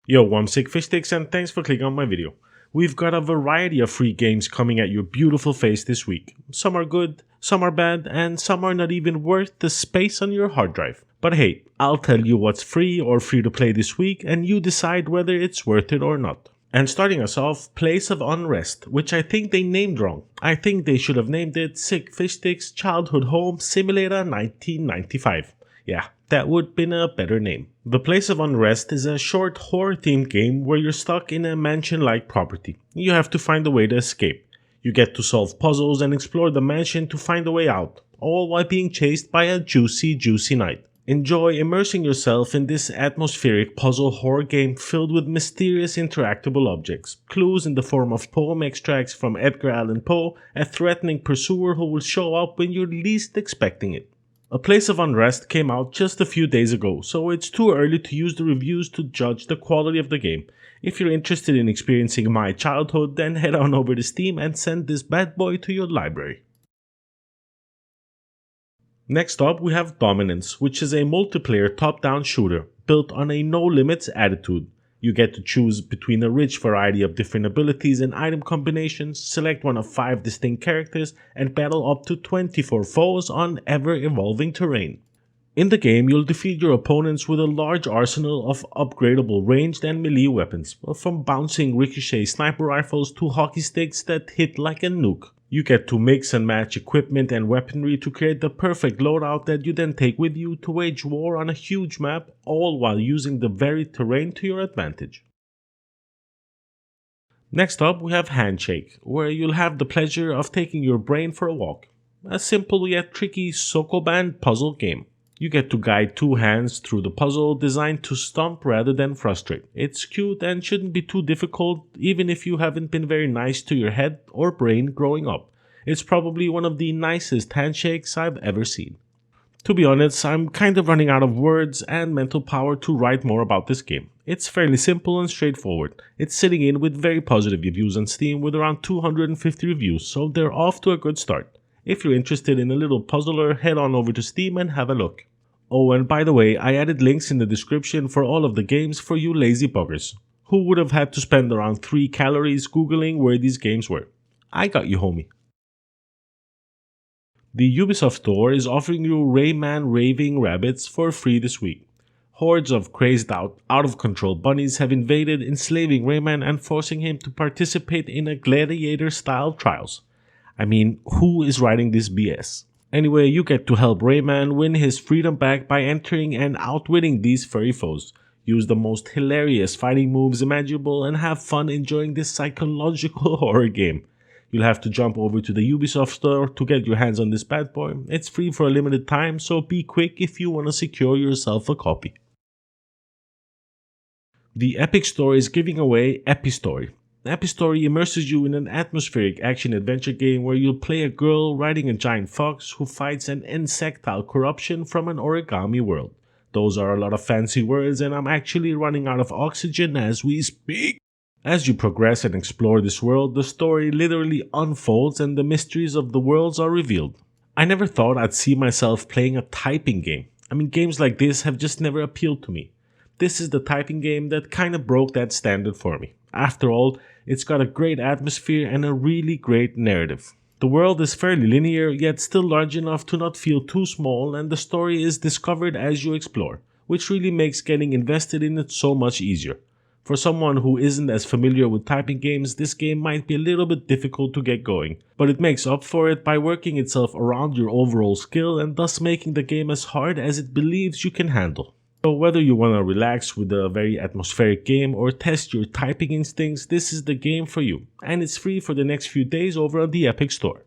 Yo, I'm Sickfishsticks and thanks for clicking on my video. We've got a variety of free games coming at your beautiful face this week. Some are good, some are bad, and some are not even worth the space on your hard drive. But hey, I'll tell you what's free or free to play this week and you decide whether it's worth it or not. And starting us off, Palace of Unrest, which I think they named wrong. I think they should have named it Sickfishsticks Childhood Home Simulator 1995. Yeah, that would have been a better name. The Palace of Unrest is a short horror-themed game where you're stuck in a mansion-like property. You have to find a way to escape. You get to solve puzzles and explore the mansion to find a way out, all while being chased by a juicy knight. Enjoy immersing yourself in this atmospheric puzzle horror game filled with mysterious interactable objects, clues in the form of poem extracts from Edgar Allan Poe, a threatening pursuer who will show up when you're least expecting it. A Palace of Unrest came out just a few days ago, so it's too early to use the reviews to judge the quality of the game. If you're interested in experiencing my childhood, then head on over to Steam and send this bad boy to your library. Next up, we have Dominance, which is a multiplayer top-down shooter built on a no-limits attitude. You get to choose between a rich variety of different abilities and item combinations, select one of 5 distinct characters, and battle up to 24 foes on ever-evolving terrain. In the game, you'll defeat your opponents with a large arsenal of upgradable ranged and melee weapons, from bouncing ricochet sniper rifles to hockey sticks that hit like a nuke. You get to mix and match equipment and weaponry to create the perfect loadout that you then take with you to wage war on a huge map, all while using the varied terrain to your advantage. Next up, we have Handshake, where you'll have the pleasure of taking your brain for a walk. A simple yet tricky Sokoban puzzle game. You get to guide 2 hands through the puzzle designed to stump rather than frustrate. It's cute and shouldn't be too difficult even if you haven't been very nice to your head or brain growing up. It's probably one of the nicest handshakes I've ever seen. To be honest, I'm kind of running out of words and mental power to write more about this game. It's fairly simple and straightforward. It's sitting in with very positive reviews on Steam with around 250 reviews, so they're off to a good start. If you're interested in a little puzzler, head on over to Steam and have a look. Oh, and by the way, I added links in the description for all of the games for you lazy buggers, who would have had to spend around 3 calories googling where these games were. I got you, homie. The Ubisoft store is offering you Rayman Raving Rabbids for free this week. Hordes of crazed out of control bunnies have invaded, enslaving Rayman and forcing him to participate in a gladiator-style trials. I mean, who is writing this BS? Anyway, you get to help Rayman win his freedom back by entering and outwitting these furry foes. Use the most hilarious fighting moves imaginable and have fun enjoying this psychological horror game. You'll have to jump over to the Ubisoft store to get your hands on this bad boy. It's free for a limited time, so be quick if you want to secure yourself a copy. The Epistory is giving away Epistory. Epistory immerses you in an atmospheric action-adventure game where you'll play a girl riding a giant fox who fights an insectile corruption from an origami world. Those are a lot of fancy words and I'm actually running out of oxygen as we speak. As you progress and explore this world, the story literally unfolds and the mysteries of the worlds are revealed. I never thought I'd see myself playing a typing game. I mean, games like this have just never appealed to me. This is the typing game that kinda broke that standard for me. After all, it's got a great atmosphere and a really great narrative. The world is fairly linear, yet still large enough to not feel too small, and the story is discovered as you explore, which really makes getting invested in it so much easier. For someone who isn't as familiar with typing games, this game might be a little bit difficult to get going, but it makes up for it by working itself around your overall skill and thus making the game as hard as it believes you can handle. So whether you want to relax with a very atmospheric game or test your typing instincts, this is the game for you, and it's free for the next few days over on the Epic Store.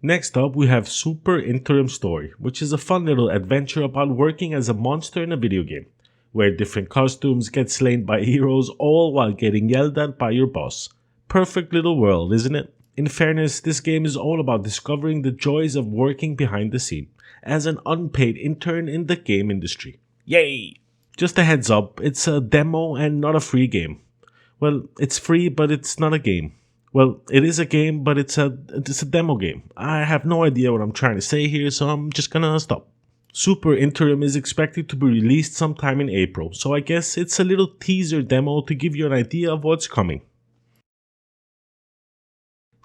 Next up, we have Super Interim Story, which is a fun little adventure about working as a monster in a video game. Wear different costumes, get slain by heroes, all while getting yelled at by your boss. Perfect little world, isn't it? In fairness, this game is all about discovering the joys of working behind the scene, as an unpaid intern in the game industry. Yay! Just a heads up, it's a demo and not a free game. Well, it's free, but it's not a game. Well, it is a game, but it's a demo game. I have no idea what I'm trying to say here, so I'm just gonna stop. Super Interim is expected to be released sometime in April, so I guess it's a little teaser demo to give you an idea of what's coming.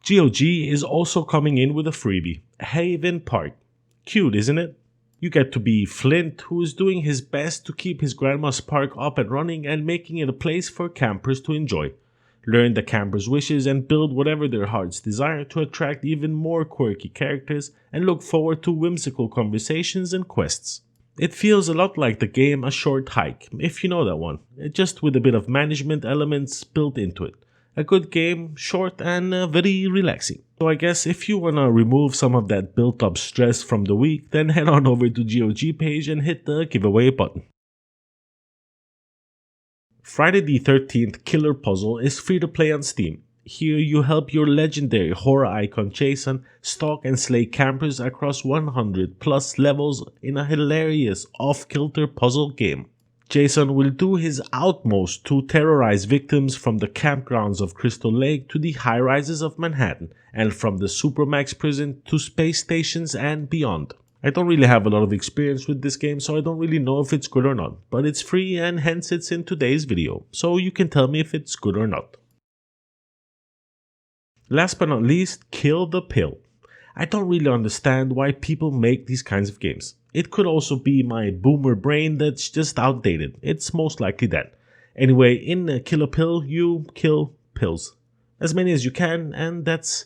GOG is also coming in with a freebie, Haven Park. Cute, isn't it? You get to be Flint, who is doing his best to keep his grandma's park up and running and making it a place for campers to enjoy. Learn the campers' wishes and build whatever their hearts desire to attract even more quirky characters and look forward to whimsical conversations and quests. It feels a lot like the game A Short Hike, if you know that one, just with a bit of management elements built into it. A good game, short and very relaxing. So I guess if you wanna remove some of that built up stress from the week, then head on over to GOG page and hit the giveaway button. Friday the 13th Killer Puzzle is free to play on Steam. Here you help your legendary horror icon Jason stalk and slay campers across 100 plus levels in a hilarious off-kilter puzzle game. Jason will do his utmost to terrorize victims from the campgrounds of Crystal Lake to the high-rises of Manhattan, and from the Supermax prison to space stations and beyond. I don't really have a lot of experience with this game, so I don't really know if it's good or not, but it's free and hence it's in today's video, so you can tell me if it's good or not. Last but not least, Kill the Pill. I don't really understand why people make these kinds of games. It could also be my boomer brain that's just outdated. It's most likely that. Anyway, in Kill a Pill, you kill pills. As many as you can, and that's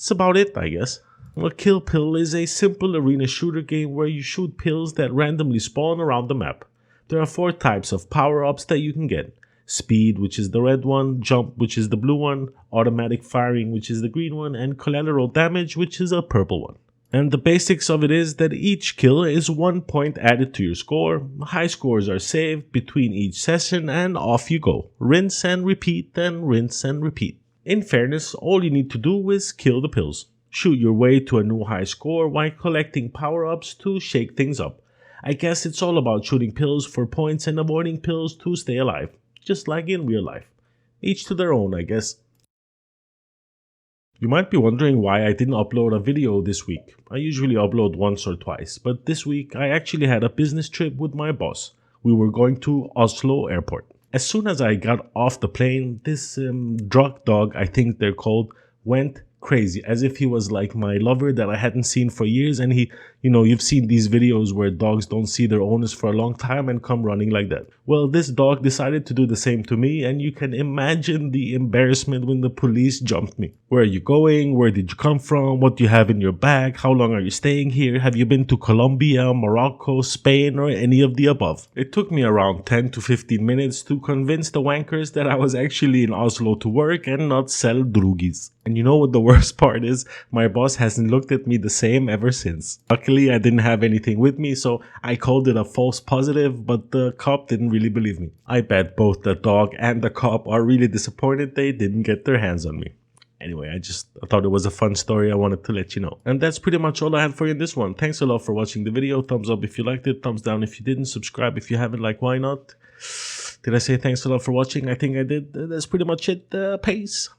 about it, I guess. Well, Kill Pill is a simple arena shooter game where you shoot pills that randomly spawn around the map. There are 4 types of power-ups that you can get. Speed, which is the red one, jump, which is the blue one, automatic firing, which is the green one, and collateral damage, which is a purple one. And the basics of it is that each kill is 1 point added to your score, high scores are saved between each session, and off you go. Rinse and repeat, then rinse and repeat. In fairness, all you need to do is kill the pills. Shoot your way to a new high score while collecting power-ups to shake things up. I guess it's all about shooting pills for points and avoiding pills to stay alive. Just like in real life. Each to their own, I guess. You might be wondering why I didn't upload a video this week. I usually upload once or twice, but this week I actually had a business trip with my boss. We were going to Oslo Airport. As soon as I got off the plane, this drug dog, I think they're called, went crazy, as if he was like my lover that I hadn't seen for years, and he, you've seen these videos where dogs don't see their owners for a long time and come running like that. Well, this dog decided to do the same to me, and you can imagine the embarrassment when the police jumped me. Where are you going? Where did you come from? What do you have in your bag? How long are you staying here? Have you been to Colombia, Morocco, Spain, or any of the above? It took me around 10 to 15 minutes to convince the wankers that I was actually in Oslo to work and not sell drugis. And you know what the worst part is? My boss hasn't looked at me the same ever since. Luckily, I didn't have anything with me, so I called it a false positive, but the cop didn't really believe me. I bet both the dog and the cop are really disappointed they didn't get their hands on me. Anyway, I thought it was a fun story. I wanted to let you know. And that's pretty much all I had for you in this one. Thanks a lot for watching the video. Thumbs up if you liked it. Thumbs down if you didn't. Subscribe if you haven't. Like, why not? Did I say thanks a lot for watching? I think I did. That's pretty much it. Peace.